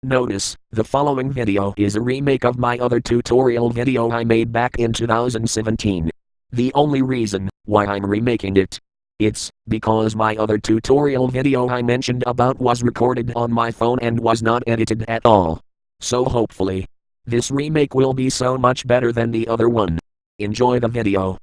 Notice, the following video is a remake of my other tutorial video I made back in 2017. The only reason why I'm remaking it's because my other tutorial video I mentioned about was recorded on my phone and was not edited at all. So hopefully, this remake will be so much better than the other one. Enjoy the video.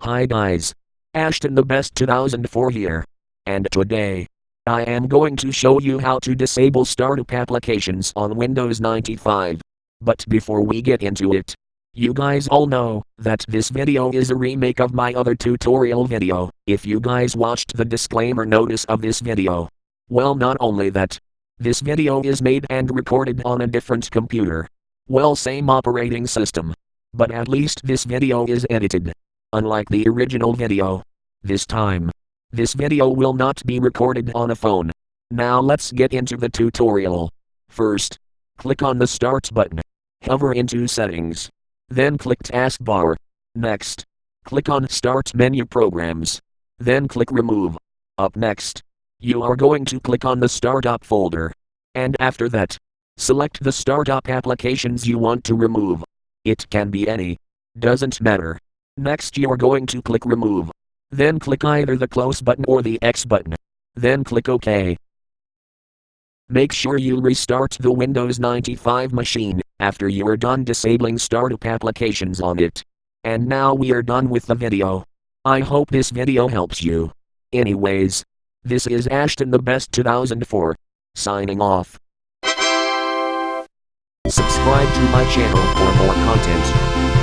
Hi guys. Ashton the Best 2004 here. And today, I am going to show you how to disable startup applications on Windows 95. But before we get into it, you guys all know that this video is a remake of my other tutorial video, if you guys watched the disclaimer notice of this video. Well, not only that, this video is made and recorded on a different computer. Well, same operating system. But at least this video is edited. Unlike the original video. This time, this video will not be recorded on a phone. Now let's get into the tutorial. First, click on the Start button. Hover into Settings. Then click Taskbar. Next, click on Start Menu Programs. Then click Remove. Up next, you are going to click on the Startup folder. And after that, select the startup applications you want to remove. It can be any. Doesn't matter. Next you are going to click Remove. Then click either the Close button or the X button. Then click OK. Make sure you restart the Windows 95 machine after you are done disabling startup applications on it. And now we are done with the video. I hope this video helps you. Anyways, this is Ashton the Best 2004. Signing off. Subscribe to my channel for more content.